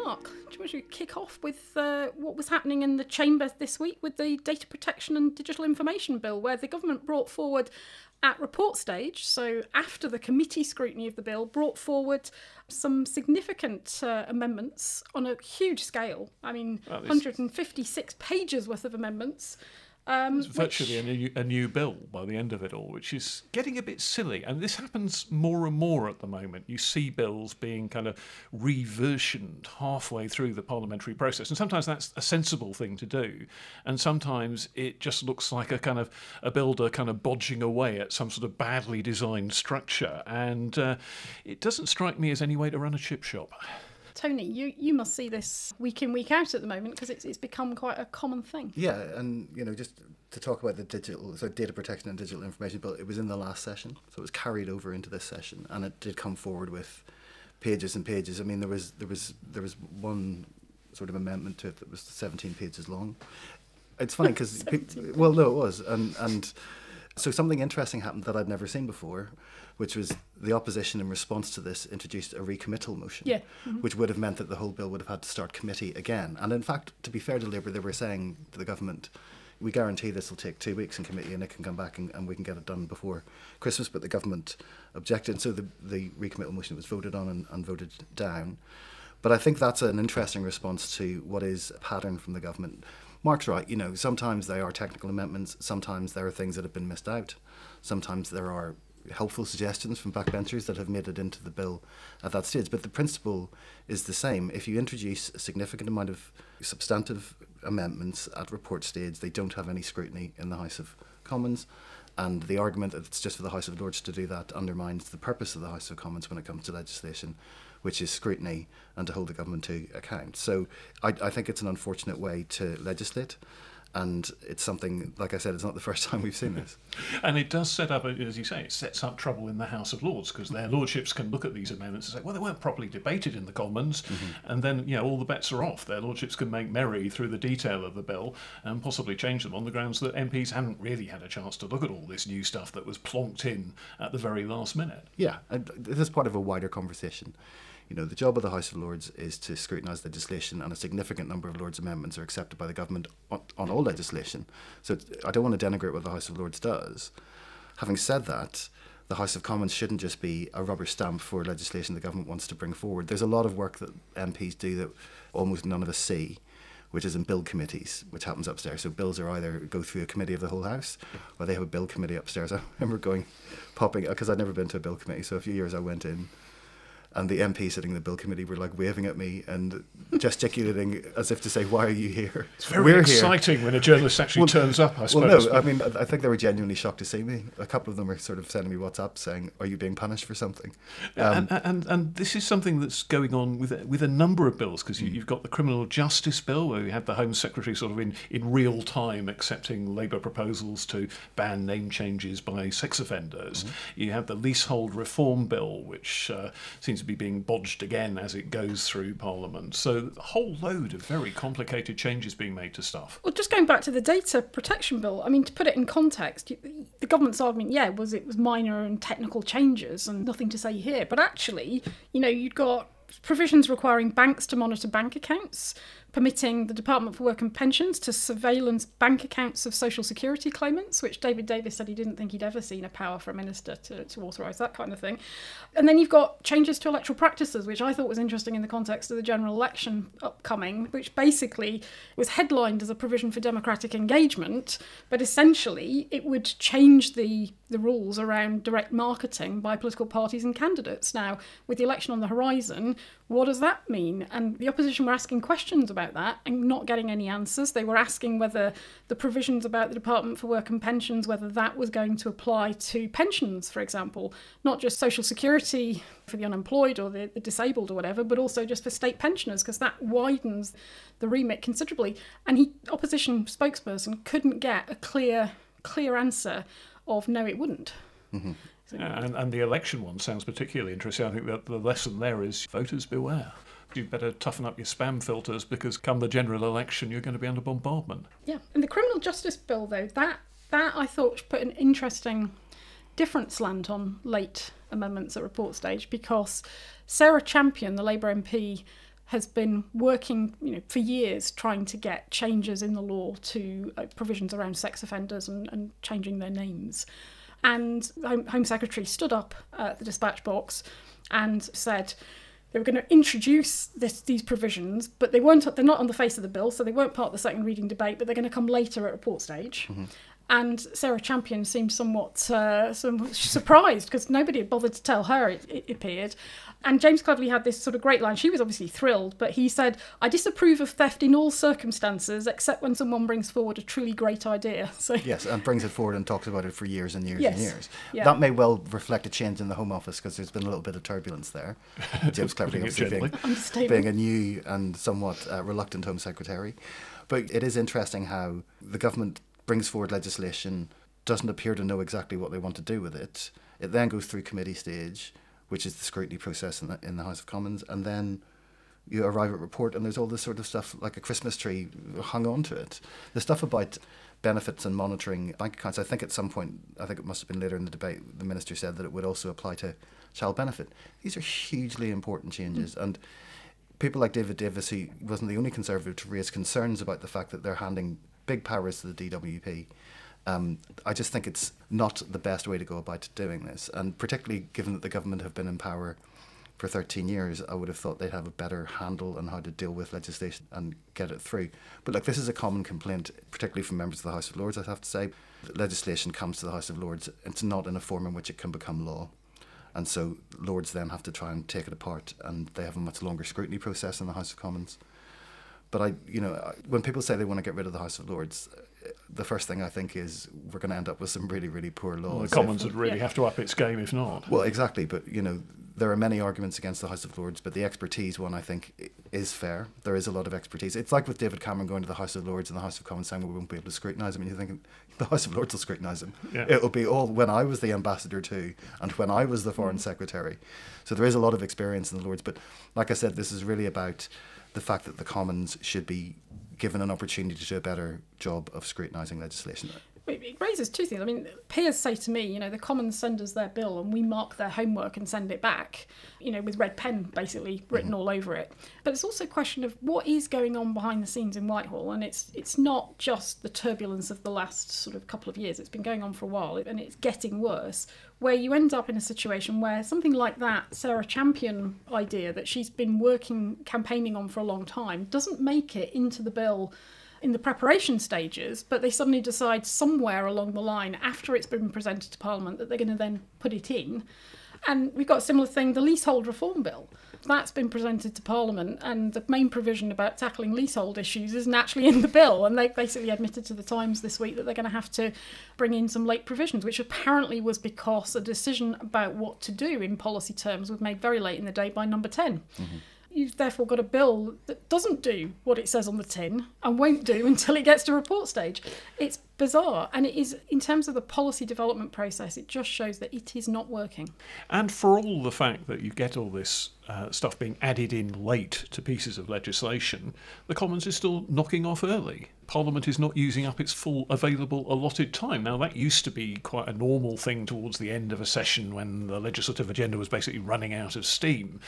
Mark, do you want to kick off with what was happening in the Chamber this week with the Data Protection and Digital Information Bill, where the government brought forward at report stage, so after the committee scrutiny of the bill, brought forward some significant amendments on a huge scale. I mean, 156 pages worth of amendments. It's virtually a new bill by the end of it all, which is getting a bit silly. And this happens more and more at the moment. You see bills being kind of reversioned halfway through the parliamentary process. And sometimes that's a sensible thing to do. And sometimes it just looks like a builder kind of bodging away at some sort of badly designed structure. And it doesn't strike me as any way to run a chip shop. Tony, you must see this week in, week out at the moment, because it's become quite a common thing. Yeah, and just to talk about the Data Protection and Digital Information Bill, it was in the last session, so it was carried over into this session, and it did come forward with pages and pages. I mean, there was one sort of amendment to it that was 17 pages long. It's funny because it was, and so something interesting happened that I'd never seen before, which was the opposition in response to this introduced a recommittal motion, which would have meant that the whole bill would have had to start committee again. And in fact, to be fair to Labour, they were saying to the government, we guarantee this will take 2 weeks in committee and it can come back and we can get it done before Christmas. But the government objected, and so the recommittal motion was voted on and voted down. But I think that's an interesting response to what is a pattern from the government. Mark's right, sometimes they are technical amendments, sometimes there are things that have been missed out, sometimes there are helpful suggestions from backbenchers that have made it into the bill at that stage. But the principle is the same. If you introduce a significant amount of substantive amendments at report stage, they don't have any scrutiny in the House of Commons. And the argument that it's just for the House of Lords to do that undermines the purpose of the House of Commons when it comes to legislation, which is scrutiny and to hold the government to account. So I think it's an unfortunate way to legislate. And it's something, like I said, it's not the first time we've seen this. And it does set up, as you say, it sets up trouble in the House of Lords, because their lordships can look at these amendments and say, well, they weren't properly debated in the Commons, and then all the bets are off. Their lordships can make merry through the detail of the bill and possibly change them on the grounds that MPs hadn't really had a chance to look at all this new stuff that was plonked in at the very last minute. Yeah, and this is part of a wider conversation. The job of the House of Lords is to scrutinise legislation, and a significant number of Lords' amendments are accepted by the government on all legislation. So I don't want to denigrate what the House of Lords does. Having said that, the House of Commons shouldn't just be a rubber stamp for legislation the government wants to bring forward. There's a lot of work that MPs do that almost none of us see, which is in bill committees, which happens upstairs. So bills are either go through a committee of the whole House, or they have a bill committee upstairs. I remember popping, because I'd never been to a bill committee, so a few years I went in, and the MP sitting in the bill committee were like waving at me and gesticulating as if to say, why are you here? It's very exciting when a journalist actually turns up, I suppose. Well, no, I mean, I think they were genuinely shocked to see me. A couple of them were sort of sending me WhatsApp saying, are you being punished for something? And this is something that's going on with a number of bills, because you've got the Criminal Justice Bill, where you had the Home Secretary sort of in real time accepting Labour proposals to ban name changes by sex offenders. You have the Leasehold Reform Bill, which seems to be being bodged again as it goes through Parliament. So a whole load of very complicated changes being made to stuff. Well, just going back to the Data Protection Bill, I mean, to put it in context, the government's argument, was it was minor and technical changes and nothing to say here. But actually, you'd got provisions requiring banks to monitor bank accounts, permitting the Department for Work and Pensions to surveillance bank accounts of Social Security claimants, which David Davis said he didn't think he'd ever seen a power for a minister to authorise that kind of thing. And then you've got changes to electoral practices, which I thought was interesting in the context of the general election upcoming, which basically was headlined as a provision for democratic engagement, but essentially it would change the rules around direct marketing by political parties and candidates. Now, with the election on the horizon, what does that mean? And the opposition were asking questions about that and not getting any answers. They were asking whether the provisions about the Department for Work and Pensions, whether that was going to apply to pensions, for example, not just Social Security for the unemployed or the disabled or whatever, but also just for state pensioners, because that widens the remit considerably. And opposition spokesperson couldn't get a clear answer of no, it wouldn't. Mm-hmm. And the election one sounds particularly interesting. I think that the lesson there is voters beware. You'd better toughen up your spam filters, because come the general election, you're going to be under bombardment. Yeah, and the Criminal Justice Bill, though, that I thought put an interesting different slant on late amendments at report stage, because Sarah Champion, the Labour MP, has been working, for years trying to get changes in the law to provisions around sex offenders and changing their names. And the Home Secretary stood up at the dispatch box and said they were going to introduce these provisions, but they're not on the face of the bill, so they weren't part of the second reading debate, but they're going to come later at report stage. Mm-hmm. And Sarah Champion seemed somewhat surprised because nobody had bothered to tell her, it appeared. And James Cleverly had this sort of great line. She was obviously thrilled, but he said, "I disapprove of theft in all circumstances except when someone brings forward a truly great idea." So yes, and brings it forward and talks about it for years and years and years. Yeah. That may well reflect a change in the Home Office because there's been a little bit of turbulence there. James Cleverly obviously being a new and somewhat reluctant Home Secretary. But it is interesting how the government brings forward legislation, doesn't appear to know exactly what they want to do with it. It then goes through committee stage, which is the scrutiny process in the House of Commons, and then you arrive at report and there's all this sort of stuff like a Christmas tree hung onto it. The stuff about benefits and monitoring bank accounts, I think at some point, I think it must have been later in the debate, the Minister said that it would also apply to child benefit. These are hugely important changes, and people like David Davis, who wasn't the only Conservative to raise concerns about the fact that they're handing big powers to the DWP. I just think it's not the best way to go about doing this, and particularly given that the government have been in power for 13 years, I would have thought they'd have a better handle on how to deal with legislation and get it through. But look, this is a common complaint, particularly from members of the House of Lords, I have to say. Legislation comes to the House of Lords, it's not in a form in which it can become law. And so Lords then have to try and take it apart, and they have a much longer scrutiny process in the House of Commons. But when people say they want to get rid of the House of Lords, the first thing I think is we're going to end up with some really, really poor laws. Well, the Commons would really have to up its game if not. Well, exactly. But, there are many arguments against the House of Lords, but the expertise one, I think, is fair. There is a lot of expertise. It's like with David Cameron going to the House of Lords and the House of Commons saying, well, we won't be able to scrutinise him. And you're thinking, the House of Lords will scrutinise him. Yeah. It'll be all when I was the ambassador too, and when I was the Foreign Secretary. So there is a lot of experience in the Lords. But like I said, this is really about the fact that the Commons should be given an opportunity to do a better job of scrutinising legislation. It raises two things. I mean, peers say to me, the Commons send us their bill and we mark their homework and send it back, with red pen basically written all over it. But it's also a question of what is going on behind the scenes in Whitehall, and it's not just the turbulence of the last sort of couple of years. It's been going on for a while, and it's getting worse, where you end up in a situation where something like that Sarah Champion idea that she's been campaigning on for a long time doesn't make it into the bill in the preparation stages, but they suddenly decide somewhere along the line after it's been presented to Parliament that they're going to then put it in. And we've got a similar thing, the Leasehold Reform Bill. That's been presented to Parliament, and the main provision about tackling leasehold issues isn't actually in the bill, and they basically admitted to the Times this week that they're going to have to bring in some late provisions, which apparently was because a decision about what to do in policy terms was made very late in the day by Number 10. Mm-hmm. You've therefore got a bill that doesn't do what it says on the tin and won't do until it gets to report stage. It's bizarre, and it is, in terms of the policy development process, it just shows that it is not working. And for all the fact that you get all this stuff being added in late to pieces of legislation, the Commons is still knocking off early. Parliament is not using up its full available allotted time. Now, that used to be quite a normal thing towards the end of a session when the legislative agenda was basically running out of steam.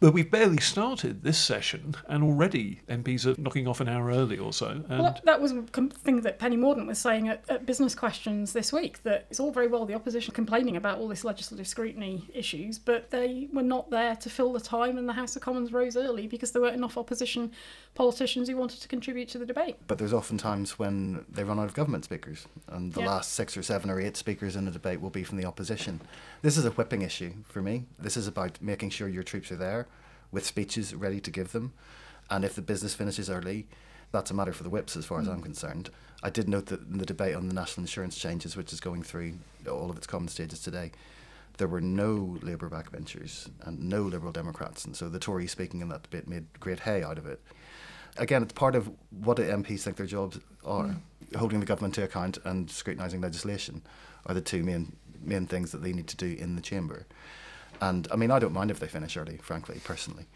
But we've barely started this session, and already MPs are knocking off an hour early or so. And well, that was a thing that Penny Mordaunt was saying at Business Questions this week, that it's all very well the opposition complaining about all this legislative scrutiny issues, but they were not there to fill the time, and the House of Commons rose early because there weren't enough opposition politicians who wanted to contribute to the debate. But there's often times when they run out of government speakers, and the last 6 or 7 or 8 speakers in a debate will be from the opposition. This is a whipping issue for me. This is about making sure your troops are there with speeches ready to give them, and if the business finishes early, that's a matter for the whips as far as I'm concerned. I did note that in the debate on the national insurance changes, which is going through all of its common stages today, there were no Labour backbenchers and no Liberal Democrats, and so the Tories speaking in that debate made great hay out of it. Again, it's part of what MPs think their jobs are. Holding the government to account and scrutinising legislation are the two main things that they need to do in the chamber. And I mean, I don't mind if they finish early, frankly, personally.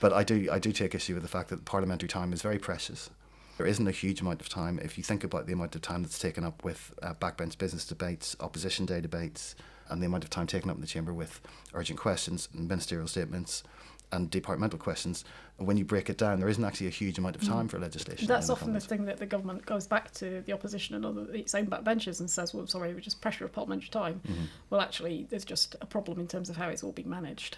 But I do take issue with the fact that parliamentary time is very precious. There isn't a huge amount of time. If you think about the amount of time that's taken up with backbench business debates, opposition day debates, and the amount of time taken up in the chamber with urgent questions and ministerial statements and departmental questions, when you break it down, there isn't actually a huge amount of time for legislation. That's often the thing that the government goes back to the opposition and its own backbenchers and says, well, sorry, we're just pressure of parliamentary time. Well, actually, there's just a problem in terms of how it's all being managed.